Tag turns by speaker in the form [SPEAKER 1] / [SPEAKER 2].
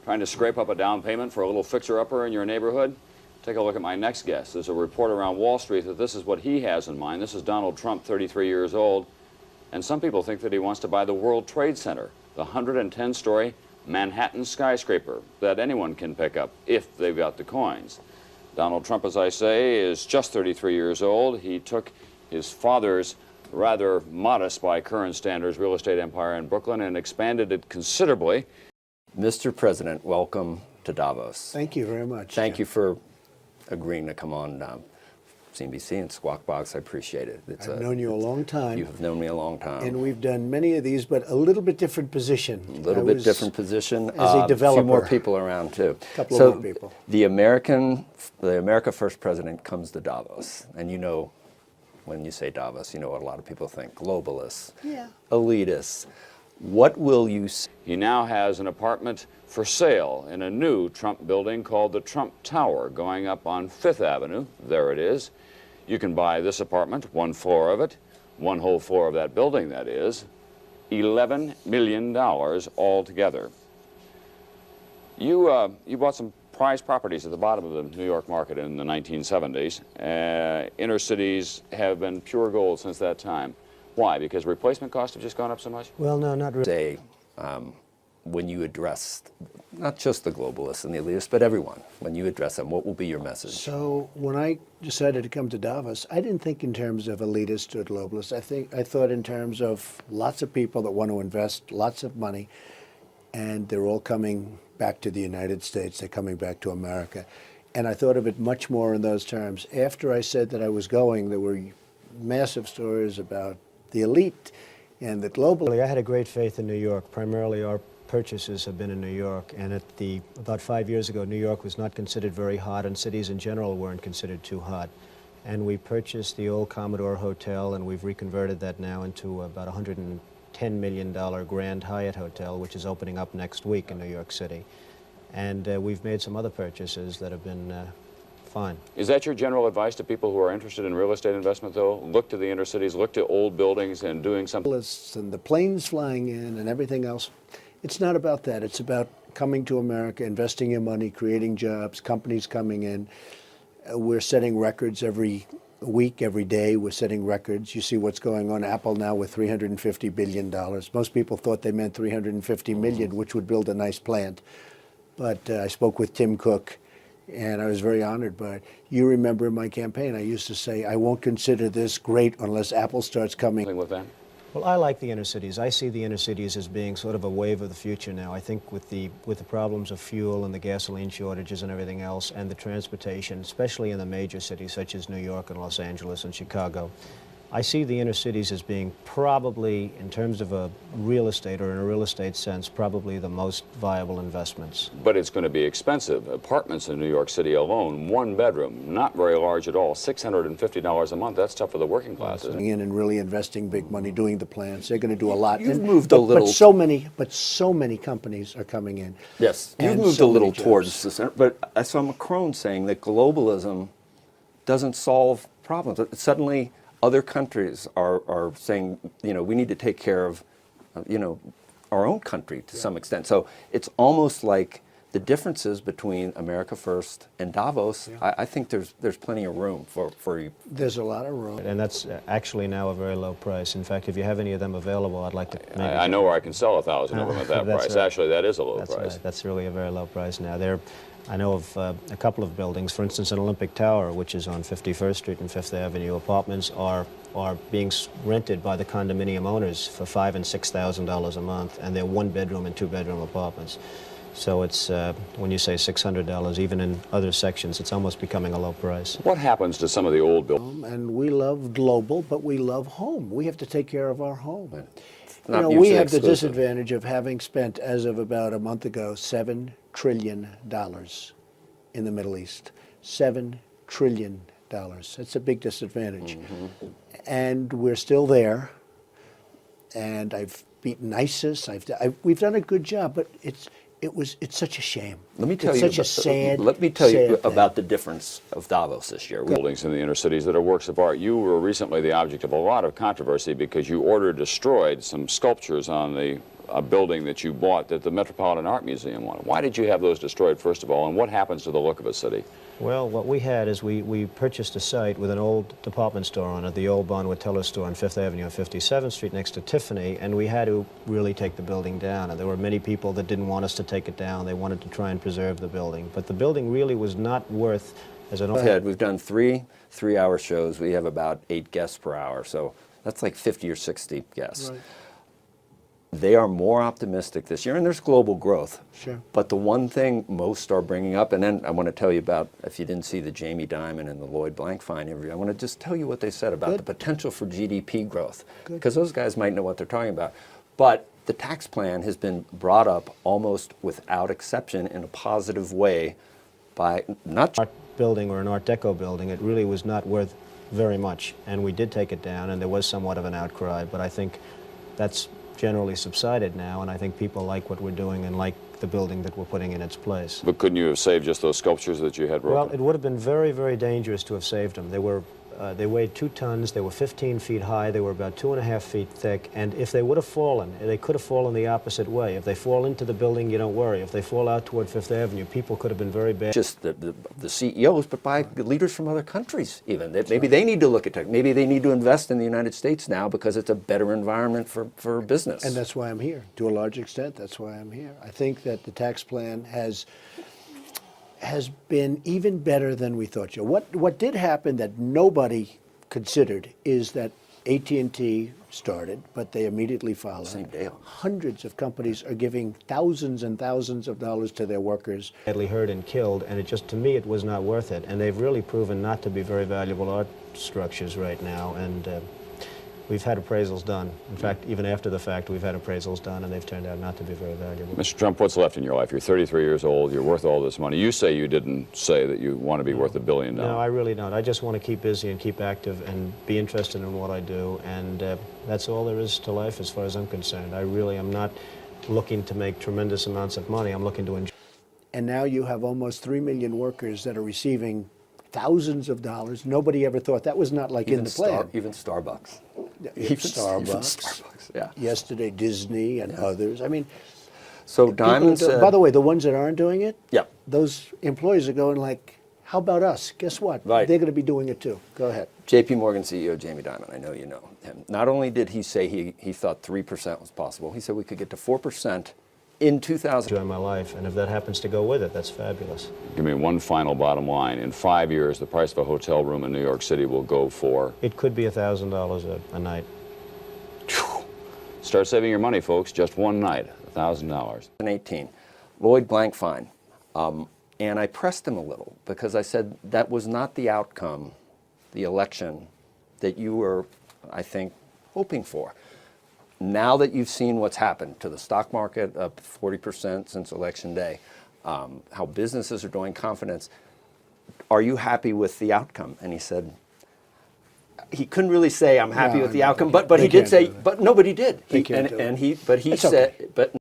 [SPEAKER 1] Trying to scrape up a down payment for a little fixer-upper in your neighborhood? Take a look at my next guest. There's a report around Wall Street that this is what he has in mind. This is Donald Trump, 33 years old. And some people think that he wants to buy the World Trade Center, the 110-story Manhattan skyscraper that anyone can pick up if they've got the coins. Donald Trump, as I say, is just 33 years old. He took his father's rather modest by current standards real estate empire in Brooklyn and expanded it considerably.
[SPEAKER 2] Mr. President, welcome to Davos.
[SPEAKER 3] Thank you very much.
[SPEAKER 2] Thank you for agreeing to come on CNBC and Squawk Box. I appreciate it.
[SPEAKER 3] I've known you a long time.
[SPEAKER 2] You have known me a long time.
[SPEAKER 3] And we've done many of these, but a little bit different position.
[SPEAKER 2] A little bit different position.
[SPEAKER 3] As a developer.
[SPEAKER 2] A few more people around, too.
[SPEAKER 3] A couple of more people.
[SPEAKER 2] The America First president comes to Davos. And you know, when you say Davos, you know what a lot of people think. Globalists.
[SPEAKER 3] Yeah.
[SPEAKER 2] Elitists. What will you say?
[SPEAKER 1] He now has an apartment for sale in a new Trump building called the Trump Tower, going up on Fifth Avenue. There it is. You can buy this apartment, one floor of it, one whole floor of that building, that is, $11 million altogether. You bought some prized properties at the bottom of the New York market in the 1970s. Inner cities have been pure gold since that time. Why? Because replacement costs have just gone up so much?
[SPEAKER 3] Well, no, not really.
[SPEAKER 2] Say, when you address not just the globalists and the elitists, but everyone, when you address them, what will be your message?
[SPEAKER 3] So when I decided to come to Davos, I didn't think in terms of elitists or globalists. I thought in terms of lots of people that want to invest lots of money, and they're all coming back to the United States. They're coming back to America. And I thought of it much more in those terms. After I said that I was going, there were massive stories about the elite and the global. I had a great faith in New York. Primarily our purchases have been in New York, and about 5 years ago, New York was not considered very hot, and cities in general weren't considered too hot. And we purchased the old Commodore Hotel, and we've reconverted that now into about $110 million Grand Hyatt Hotel, which is opening up next week in New York City. And we've made some other purchases that have been fine.
[SPEAKER 1] Is that your general advice to people who are interested in real estate investment, though? Look to the inner cities, look to old buildings and doing something.
[SPEAKER 3] And the planes flying in and everything else. It's not about that. It's about coming to America, investing your money, creating jobs, companies coming in. We're setting records every week, every day. We're setting records. You see what's going on. Apple now with $350 billion. Most people thought they meant $350 million, which would build a nice plant. But I spoke with Tim Cook, and I was very honored by it. You remember in my campaign, I used to say, I won't consider this great unless Apple starts coming.
[SPEAKER 1] With that?
[SPEAKER 3] Well, I like the inner cities. I see the inner cities as being sort of a wave of the future now. I think with the problems of fuel and the gasoline shortages and everything else, and the transportation, especially in the major cities such as New York and Los Angeles and Chicago, I see the inner cities as being probably, in terms of a real estate or in a real estate sense, probably the most viable investments.
[SPEAKER 1] But it's going to be expensive. Apartments in New York City alone, one bedroom, not very large at all, $650 a month. That's tough for the working classes.
[SPEAKER 3] In and really investing big money, doing the plans. They're going to do a lot.
[SPEAKER 2] You've moved a little.
[SPEAKER 3] But so many companies are coming in.
[SPEAKER 2] Yes, you've moved a little towards the center. But I saw Macron saying that globalism doesn't solve problems. Suddenly, other countries are saying, you know, we need to take care of, you know, our own country to some extent. So it's almost like the differences between America First and Davos, I think there's plenty of room for you.
[SPEAKER 3] There's a lot of room. And that's actually now a very low price. In fact, if you have any of them available, I'd like to...
[SPEAKER 1] I know where I can sell 1,000 of them at that price.
[SPEAKER 3] Right.
[SPEAKER 1] Actually, that is a low
[SPEAKER 3] That's
[SPEAKER 1] price.
[SPEAKER 3] Right. That's really a very low price now. I know of a couple of buildings, for instance, an Olympic Tower, which is on 51st Street and Fifth Avenue. Apartments are being rented by the condominium owners for $5,000 and $6,000 a month, and they're one-bedroom and two-bedroom apartments. So it's, when you say $600, even in other sections, it's almost becoming a low price.
[SPEAKER 1] What happens to some of the old buildings?
[SPEAKER 3] And we love global, but we love home. We have to take care of our home. You
[SPEAKER 2] Not
[SPEAKER 3] know,
[SPEAKER 2] mutually
[SPEAKER 3] we have the
[SPEAKER 2] exclusive.
[SPEAKER 3] disadvantage of having spent, as of about a month ago, $7 trillion in the Middle East. $7 trillion. That's a big disadvantage.
[SPEAKER 2] Mm-hmm.
[SPEAKER 3] And we're still there. And I've beaten ISIS. We've done a good job, but it's such a shame.
[SPEAKER 2] Let me tell
[SPEAKER 3] it's
[SPEAKER 2] you.
[SPEAKER 3] Such a sad.
[SPEAKER 2] Let me tell you
[SPEAKER 3] sad
[SPEAKER 2] about the difference of Davos this year.
[SPEAKER 1] Buildings in the inner cities that are works of art. You were recently the object of a lot of controversy because you destroyed some sculptures on the a building that you bought that the Metropolitan Art Museum wanted. Why did you have those destroyed, first of all, and what happens to the look of a city?
[SPEAKER 4] Well, what we had is we purchased a site with an old department store on it, the old Bonwit Teller store on 5th Avenue and 57th Street next to Tiffany, and we had to really take the building down. And there were many people that didn't want us to take it down. They wanted to try and preserve the building. But the building really was not worth, as an overhead.
[SPEAKER 2] We've done three 3-hour shows. We have about 8 guests per hour, so that's like 50 or 60 guests.
[SPEAKER 3] Right.
[SPEAKER 2] They are more optimistic this year, and there's global growth.
[SPEAKER 3] Sure.
[SPEAKER 2] But the one thing most are bringing up, and then I want to tell you about, if you didn't see the Jamie Dimon and the Lloyd Blankfein interview, I want to just tell you what they said about the potential for GDP growth, because those guys might know what they're talking about. But the tax plan has been brought up almost without exception in a positive way by not
[SPEAKER 4] Art building or an Art Deco building, it really was not worth very much. And we did take it down, and there was somewhat of an outcry, but I think that's generally subsided now, and I think people like what we're doing and like the building that we're putting in its place.
[SPEAKER 1] But couldn't you have saved just those sculptures that you had broken?
[SPEAKER 4] Well, it would have been very, very dangerous to have saved them. They weighed 2 tons, they were 15 feet high, they were about 2.5 feet thick, and if they would have fallen, they could have fallen the opposite way. If they fall into the building, you don't worry. If they fall out toward 5th Avenue, people could have been very bad.
[SPEAKER 2] just the CEOs, but by leaders from other countries even. Maybe they need to look at tech. Maybe they need to invest in the United States now because it's a better environment for business.
[SPEAKER 3] And that's why I'm here. To a large extent, that's why I'm here. I think that the tax plan has been even better than we thought. Joe, what did happen that nobody considered is that AT&T started, but they immediately followed.
[SPEAKER 2] Same day.
[SPEAKER 3] Hundreds of companies are giving thousands and thousands of dollars to their workers.
[SPEAKER 4] Badly hurt and killed, and it just, to me, it was not worth it. And they've really proven not to be very valuable art structures right now, and we've had appraisals done. In fact, even after the fact, we've had appraisals done, and they've turned out not to be very valuable.
[SPEAKER 1] Mr. Trump, what's left in your life? You're 33 years old, you're worth all this money. You say you didn't say that you want to be worth $1 billion.
[SPEAKER 4] No, I really don't. I just want to keep busy and keep active and be interested in what I do, and that's all there is to life as far as I'm concerned. I really am not looking to make tremendous amounts of money. I'm looking to enjoy.
[SPEAKER 3] And now you have almost 3 million workers that are receiving thousands of dollars. Nobody ever thought that was not like in the plan.
[SPEAKER 2] Even Starbucks.
[SPEAKER 3] Even Starbucks.
[SPEAKER 2] Even Starbucks, yeah.
[SPEAKER 3] Yesterday, Disney and others. I mean,
[SPEAKER 2] So
[SPEAKER 3] people
[SPEAKER 2] Diamond
[SPEAKER 3] are
[SPEAKER 2] said,
[SPEAKER 3] by the way, the ones that aren't doing it,
[SPEAKER 2] yeah.
[SPEAKER 3] those employees are going like, how about us? Guess what?
[SPEAKER 2] Right.
[SPEAKER 3] They're going to be doing it too. Go ahead.
[SPEAKER 2] JP Morgan CEO Jamie Dimon, I know you know him. Not only did he say he thought 3% was possible, he said we could get to 4% in 2000.
[SPEAKER 4] Enjoy my life, and if that happens to go with it, that's fabulous.
[SPEAKER 1] Give me one final bottom line. In 5 years, the price of a hotel room in New York City will go for...
[SPEAKER 4] It could be $1,000 a night.
[SPEAKER 1] Start saving your money, folks. Just one night, $1,000.
[SPEAKER 2] 2018, Lloyd Blankfein. And I pressed him a little because I said that was not the outcome, the election, that you were, I think, hoping for. Now that you've seen what's happened to the stock market, up 40% since Election Day, how businesses are doing, confidence, are you happy with the outcome? And he said, he couldn't really say I'm happy with the outcome, but he did say, but nobody did.
[SPEAKER 3] They can't do it.
[SPEAKER 2] But he
[SPEAKER 3] It's
[SPEAKER 2] said,
[SPEAKER 3] okay.
[SPEAKER 2] but